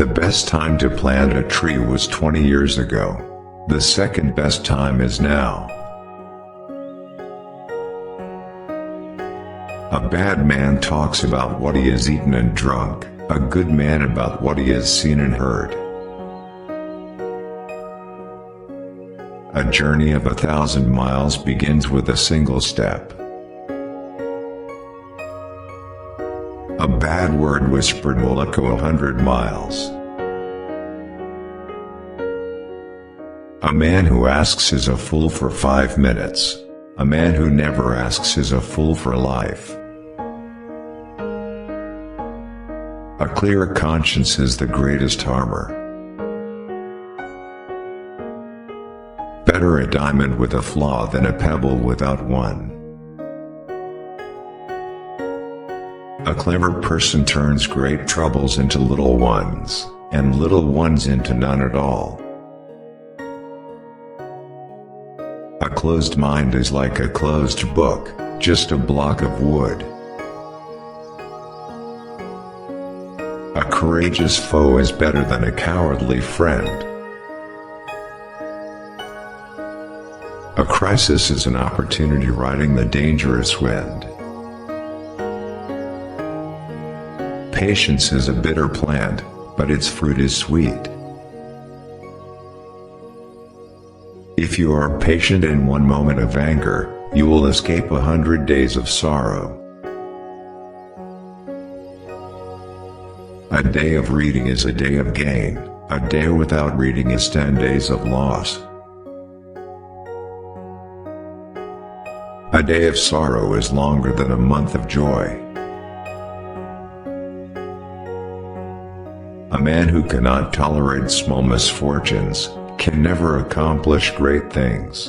The best time to plant a tree was 20 years ago. The second best time is now. A bad man talks about what he has eaten and drunk, a good man about what he has seen and heard. A journey of 1,000 miles begins with a single step. A bad word whispered will echo 100 miles. A man who asks is a fool for 5 minutes. A man who never asks is a fool for life. A clear conscience is the greatest armor. Better a diamond with a flaw than a pebble without one. A clever person turns great troubles into little ones, and little ones into none at all. A closed mind is like a closed book, just a block of wood. A courageous foe is better than a cowardly friend. A crisis is an opportunity riding the dangerous wind. Patience is a bitter plant, but its fruit is sweet. If you are patient in one moment of anger, you will escape 100 days of sorrow. A day of reading is a day of gain, a day without reading is 10 days of loss. A day of sorrow is longer than a month of joy. A man who cannot tolerate small misfortunes can never accomplish great things.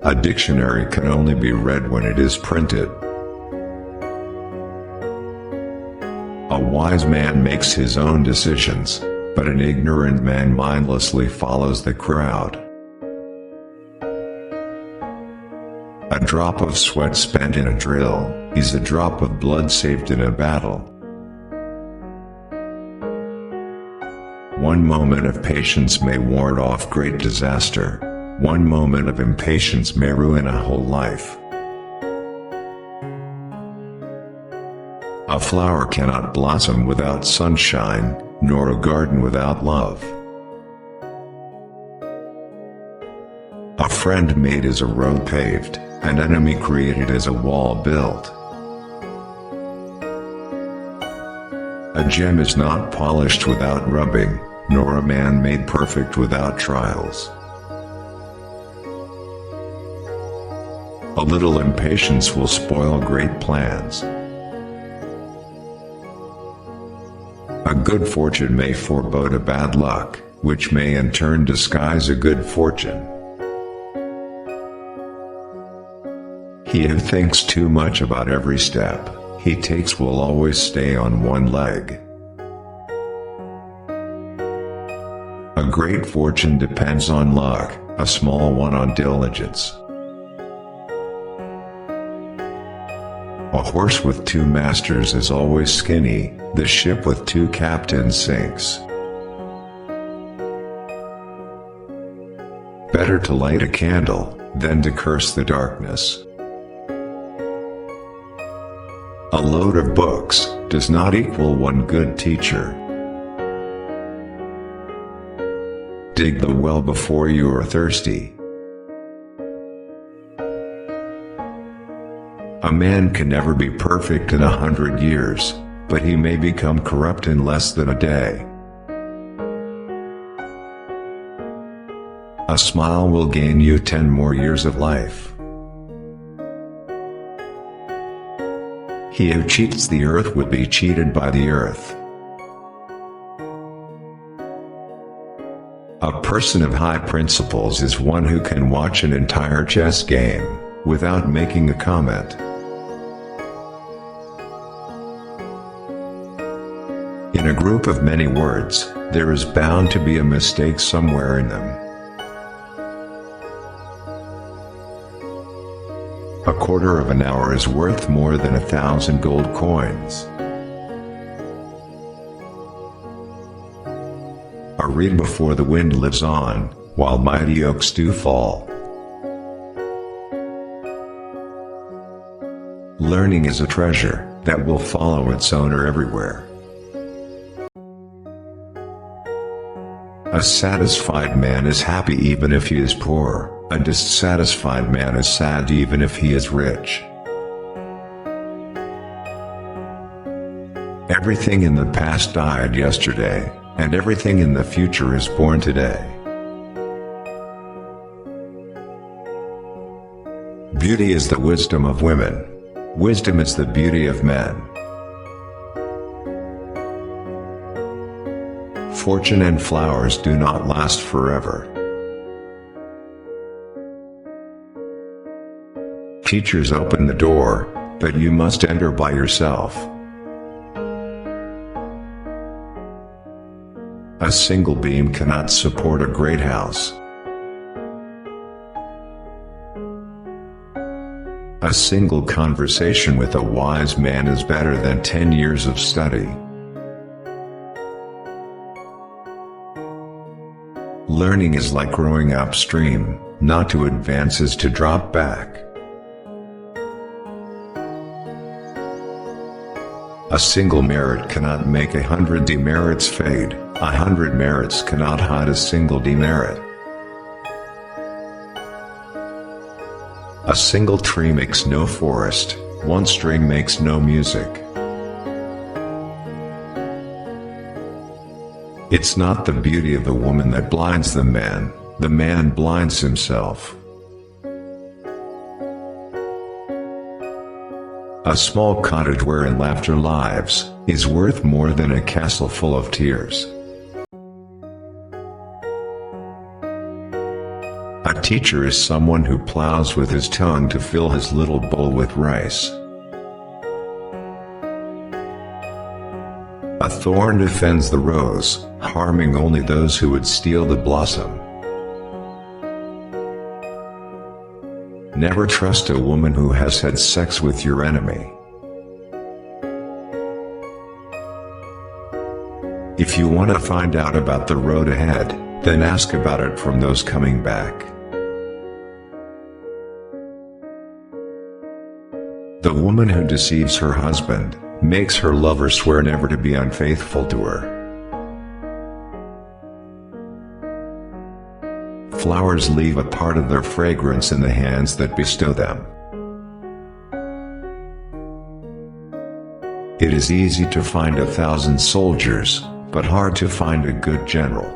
A dictionary can only be read when it is printed. A wise man makes his own decisions, but an ignorant man mindlessly follows the crowd. A drop of sweat spent in a drill is a drop of blood saved in a battle. One moment of patience may ward off great disaster. One moment of impatience may ruin a whole life. A flower cannot blossom without sunshine, nor a garden without love. A friend made is a road paved, an enemy created is a wall built. A gem is not polished without rubbing, nor a man made perfect without trials. A little impatience will spoil great plans. A good fortune may forebode a bad luck, which may in turn disguise a good fortune. He who thinks too much about every step he takes will always stay on one leg. A great fortune depends on luck, a small one on diligence. A horse with 2 masters is always skinny, the ship with 2 captains sinks. Better to light a candle than to curse the darkness. A load of books does not equal one good teacher. Dig the well before you are thirsty. A man can never be perfect in 100 years, but he may become corrupt in less than a day. A smile will gain you 10 more years of life. He who cheats the earth will be cheated by the earth. A person of high principles is one who can watch an entire chess game without making a comment. In a group of many words, there is bound to be a mistake somewhere in them. A quarter of an hour is worth more than 1,000 gold coins. A reed before the wind lives on, while mighty oaks do fall. Learning is a treasure that will follow its owner everywhere. A satisfied man is happy even if he is poor. A dissatisfied man is sad even if he is rich. Everything in the past died yesterday, and everything in the future is born today. Beauty is the wisdom of women. Wisdom is the beauty of men. Fortune and flowers do not last forever. Teachers open the door, but you must enter by yourself. A single beam cannot support a great house. A single conversation with a wise man is better than 10 years of study. Learning is like rowing upstream, not to advance is to drop back. A single merit cannot make 100 demerits fade. 100 merits cannot hide a single demerit. A single tree makes no forest, one string makes no music. It's not the beauty of the woman that blinds the man blinds himself. A small cottage wherein laughter lives is worth more than a castle full of tears. A teacher is someone who plows with his tongue to fill his little bowl with rice. A thorn defends the rose, harming only those who would steal the blossom. Never trust a woman who has had sex with your enemy. If you want to find out about the road ahead, then ask about it from those coming back. The woman who deceives her husband makes her lover swear never to be unfaithful to her. Flowers leave a part of their fragrance in the hands that bestow them. It is easy to find 1,000 soldiers, but hard to find a good general.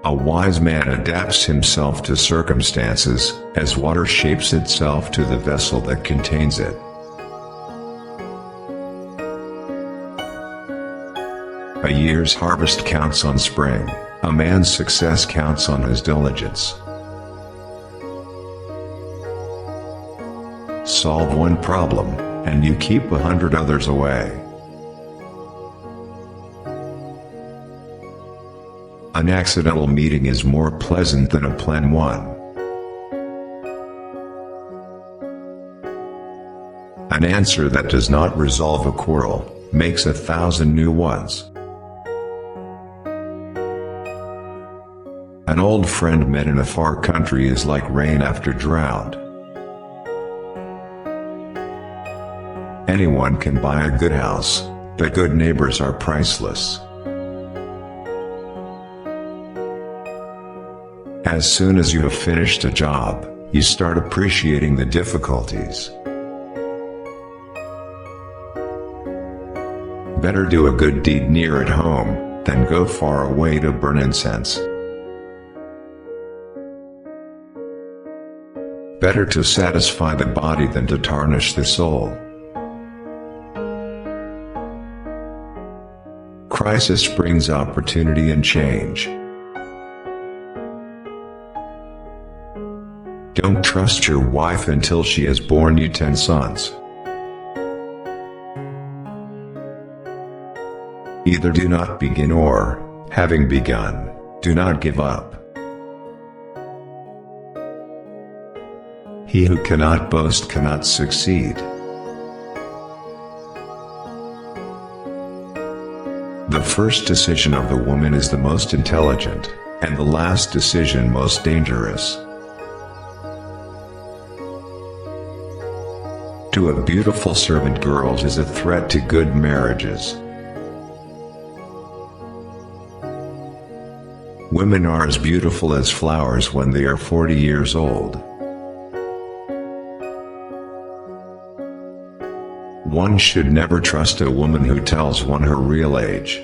A wise man adapts himself to circumstances, as water shapes itself to the vessel that contains it. A year's harvest counts on spring. A man's success counts on his diligence. Solve one problem, and you keep 100 others away. An accidental meeting is more pleasant than a planned one. An answer that does not resolve a quarrel makes 1,000 new ones. An old friend met in a far country is like rain after drought. Anyone can buy a good house, but good neighbors are priceless. As soon as you have finished a job, you start appreciating the difficulties. Better do a good deed near at home than go far away to burn incense. Better to satisfy the body than to tarnish the soul. Crisis brings opportunity and change. Don't trust your wife until she has borne you 10 sons. Either do not begin or, having begun, do not give up. He who cannot boast cannot succeed. The first decision of the woman is the most intelligent, and the last decision most dangerous. To a beautiful servant girls is a threat to good marriages. Women are as beautiful as flowers when they are 40 years old. One should never trust a woman who tells one her real age.